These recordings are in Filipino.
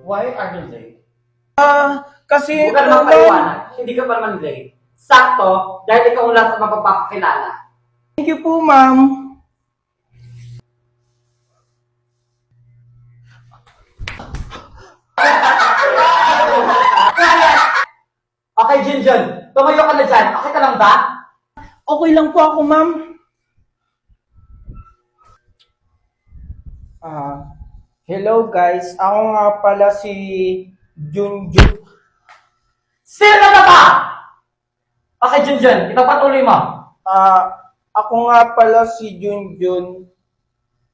Why are you late? Kasi Huwag ka naman paliwanag. Hindi ka pa naman late. Sakto, dahil ikaw ang last na mapapakilala. thank you po, ma'am. Okay, Junjun. Tumayo ka na dyan. Okay ka lang ba? Okay lang po ako, ma'am. Hello guys. Ako nga pala si Junjun. Sino ka ba? Okay, Junjun. Ipagpatuloy mo. Ako nga pala si Junjun.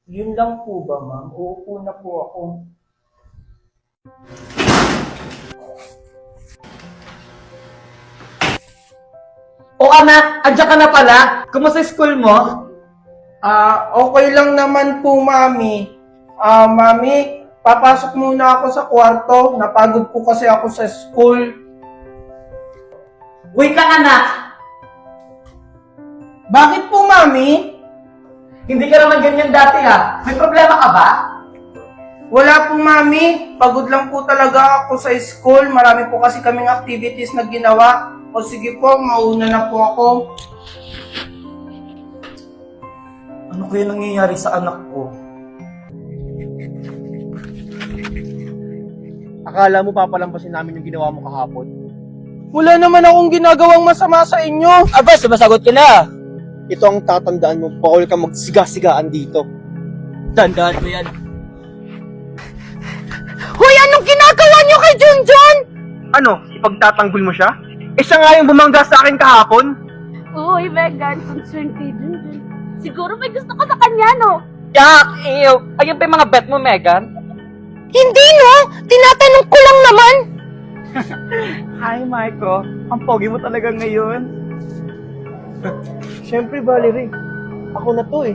Yun lang po ba, ma'am? Uupo na po ako. O anak, andyan ka na pala. Kumusta school mo? Okay lang naman po, mami. Mami, papasok muna ako sa kwarto. Napagod po kasi ako sa school. Wait lang, anak. Bakit po, mami? Hindi ka naman ganyan dati, ha? May problema ka ba? Wala po, mami. Pagod lang po talaga ako sa school. Marami po kasi kaming activities na ginawa. O sige po, mauna na po ako. Ano kaya nangyayari sa anak ko? Akala mo papalampasin namin yung ginawa mo kahapon? Wala naman akong ginagawang masama sa inyo. Aba, sumasagot ka na! Ito ang tatandaan mo, bawal ka magsiga-sigaan dito. Tandaan mo yan. Hoy, anong ginagawa niyo kay Junjun? Ano, ipagtatanggol mo siya? Eh siya nga yung bumangga sa akin kahapon. Uy, Megan, concerned kay Junjun. Siguro may gusto ka sa kanya, no? Yak! Ew! Ayun pa yung mga bet mo, Megan? Hindi, no? Tinatanong ko lang naman. Hi, Marco. Ang pogi mo talaga ngayon. Siyempre, Valerie. Ako na to eh.